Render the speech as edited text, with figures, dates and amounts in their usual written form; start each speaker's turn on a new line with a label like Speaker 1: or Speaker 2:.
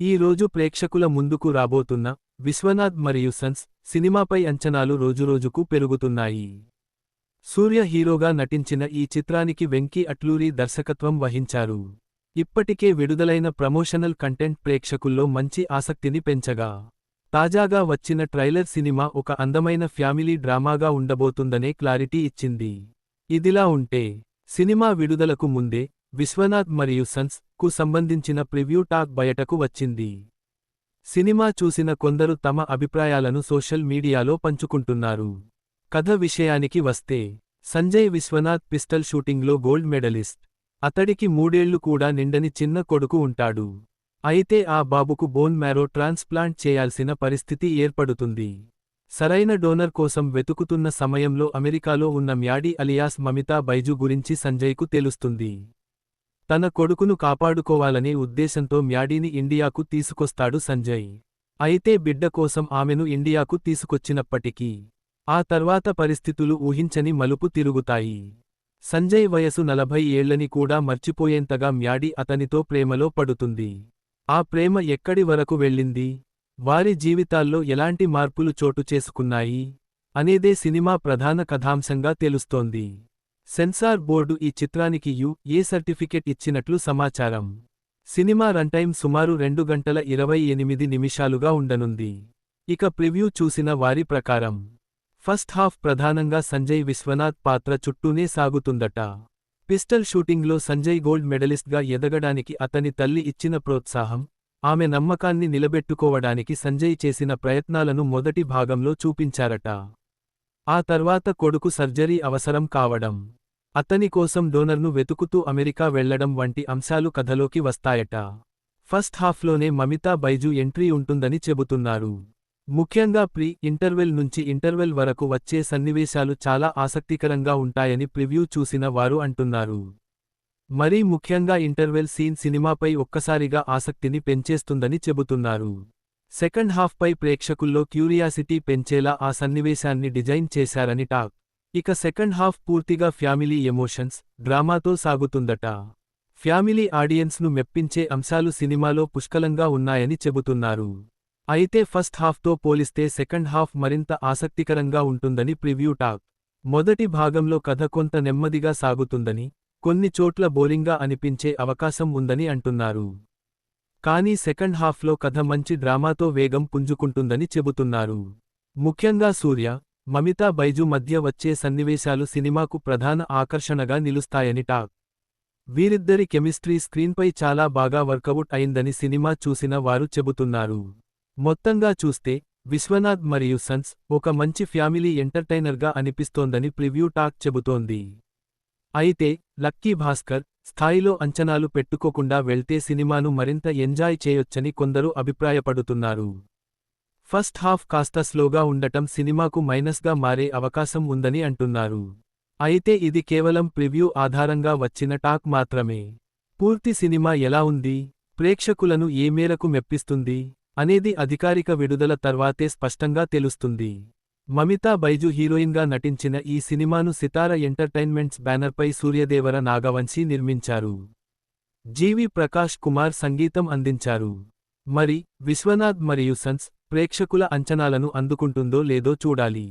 Speaker 1: ఈ రోజు ప్రేక్షకుల ముందుకు రాబోతున్న విశ్వనాథ్ మరియు సన్స్ సినిమాపై అంచనాలు రోజురోజుకు పెరుగుతున్నాయి. సూర్య హీరోగా నటించిన ఈ చిత్రానికి వెంకీ అట్లూరి దర్శకత్వం వహించారు. ఇప్పటికే విడుదలైన ప్రమోషనల్ కంటెంట్ ప్రేక్షకుల్లో మంచి ఆసక్తిని పెంచగా, తాజాగా వచ్చిన ట్రైలర్ సినిమా ఒక అందమైన ఫ్యామిలీ డ్రామాగా ఉండబోతుందనే క్లారిటీ ఇచ్చింది. ఇదిలా ఉంటే, సినిమా విడుదలకు ముందే విశ్వనాథ్ మరియు సన్స్ కు సంబంధించిన ప్రివ్యూ టాక్ బయటకు వచ్చింది. సినిమా చూసిన కొందరు తమ అభిప్రాయాలను సోషల్ మీడియాలో పంచుకుంటున్నారు. కథ విషయానికి వస్తే, సంజయ్ విశ్వనాథ్ పిస్టల్ షూటింగ్లో గోల్డ్ మెడలిస్ట్. అతడికి 3 ఏళ్లు కూడా నిండని చిన్న కొడుకు ఉంటాడు. అయితే ఆ బాబుకు బోన్ మ్యారో ట్రాన్స్ప్లాంట్ చేయాల్సిన పరిస్థితి ఏర్పడుతుంది. సరైన డోనర్ కోసం వెతుకుతున్న సమయంలో అమెరికాలో ఉన్న మ్యాడీ అలియాస్ మమితా బైజు గురించి సంజయ్కు తెలుస్తుంది. తన కొడుకును కాపాడుకోవాలనే ఉద్దేశంతో మ్యాడీని ఇండియాకు తీసుకొస్తాడు సంజయ్. అయితే బిడ్డ కోసం ఆమెను ఇండియాకు తీసుకొచ్చినప్పటికీ, ఆ తర్వాత పరిస్థితులు ఊహించని మలుపు తిరుగుతాయి. సంజయ్ వయసు 40 ఏళ్లని కూడా మర్చిపోయేంతగా మ్యాడీ అతనితో ప్రేమలో పడుతుంది. ఆ ప్రేమ ఎక్కడి వరకు వెళ్ళింది, వారి జీవితాల్లో ఎలాంటి మార్పులు చోటు చేసుకున్నాయి అనేదే సినిమా ప్రధాన కథాంశంగా తెలుస్తోంది. సెన్సార్ బోర్డు ఈ చిత్రానికి ఏ సర్టిఫికెట్ ఇచ్చినట్లు సమాచారం. సినిమా రన్టైమ్ సుమారు 2 గంటల 28 నిమిషాలుగా ఉండనుంది. ఇక ప్రివ్యూ చూసిన వారి ప్రకారం, ఫస్ట్ హాఫ్ ప్రధానంగా సంజయ్ విశ్వనాథ్ పాత్ర చుట్టూనే సాగుతుందట. పిస్టల్ షూటింగ్లో సంజయ్ గోల్డ్ మెడలిస్ట్గా ఎదగడానికి అతని తల్లి ఇచ్చిన ప్రోత్సాహం, ఆమె నమ్మకాన్ని నిలబెట్టుకోవడానికి సంజయ్ చేసిన ప్రయత్నాలను మొదటి భాగంలో చూపించారట. ఆ తర్వాత కొడుకు సర్జరీ అవసరం కావడం, అతని కోసం డోనర్ను వెతుకుతూ అమెరికా వెళ్లడం వంటి అంశాలు కథలోకి వస్తాయట. ఫస్ట్ హాఫ్లోనే మమితా బైజు ఎంట్రీ ఉంటుందని చెబుతున్నారు. ముఖ్యంగా ఇంటర్వెల్ నుంచి ఇంటర్వెల్ వరకు వచ్చే సన్నివేశాలు చాలా ఆసక్తికరంగా ఉంటాయని ప్రివ్యూ చూసిన వారు అంటున్నారు. మరీ ముఖ్యంగా ఇంటర్వెల్ సీన్ సినిమాపై ఒక్కసారిగా ఆసక్తిని పెంచేస్తుందని చెబుతున్నారు. సెకండ్ హాఫ్పై ప్రేక్షకుల్లో క్యూరియాసిటీ పెంచేలా ఆ సన్నివేశాన్ని డిజైన్ చేశారని టాక్. ఇక సెకండ్ హాఫ్ పూర్తిగా ఫ్యామిలీ ఎమోషన్స్, డ్రామాతో సాగుతుందట. ఫ్యామిలీ ఆడియన్స్ను మెప్పించే అంశాలు సినిమాలో పుష్కలంగా ఉన్నాయని చెబుతున్నారు. అయితే ఫస్ట్ హాఫ్తో పోలిస్తే సెకండ్ హాఫ్ మరింత ఆసక్తికరంగా ఉంటుందని ప్రివ్యూ టాక్. మొదటి భాగంలో కథ కొంత నెమ్మదిగా సాగుతుందని, కొన్ని చోట్ల బోరింగ్గా అనిపించే అవకాశం ఉందని అంటున్నారు. కానీ సెకండ్ హాఫ్లో కథ మంచి డ్రామాతో వేగం పుంజుకుంటుందని చెబుతున్నారు. ముఖ్యంగా సూర్య, మమితా బైజు మధ్య వచ్చే సన్నివేశాలు సినిమాకు ప్రధాన ఆకర్షణగా నిలుస్తాయని టాక్. వీరిద్దరి కెమిస్ట్రీ స్క్రీన్పై చాలా బాగా వర్కవుట్ అయిందని సినిమా చూసిన వారు చెబుతున్నారు. మొత్తంగా చూస్తే, విశ్వనాథ్ మరియు సన్స్ ఒక మంచి ఫ్యామిలీ ఎంటర్టైనర్గా అనిపిస్తోందని ప్రివ్యూ టాక్ చెబుతోంది. అయితే, లక్కీ భాస్కర్ స్థాయిలో అంచనాలు పెట్టుకోకుండా వెళ్తే సినిమాను మరింత ఎంజాయ్ చేయొచ్చని కొందరు అభిప్రాయపడుతున్నారు. ఫస్ట్ హాఫ్ కాస్త స్లోగా ఉండటం సినిమాకు మైనస్గా మారే అవకాశం ఉందని అంటున్నారు. అయితే ఇది కేవలం ప్రివ్యూ ఆధారంగా వచ్చిన టాక్ మాత్రమే. పూర్తి సినిమా ఎలా ఉంది, ప్రేక్షకులను ఏ మేరకు మెప్పిస్తుంది అనేది అధికారిక విడుదల తర్వాతే స్పష్టంగా తెలుస్తుంది. మమితా బైజు హీరోయిన్గా నటించిన ఈ సినిమాను సితార ఎంటర్టైన్మెంట్స్ బ్యానర్పై సూర్యదేవర నాగవంశీ నిర్మించారు. జీవి ప్రకాష్ కుమార్ సంగీతం అందించారు. మరి, విశ్వనాథ్ మరియు సన్స్ ప్రేక్షకుల అంచనాలను అందుకుంటుందో లేదో చూడాలి.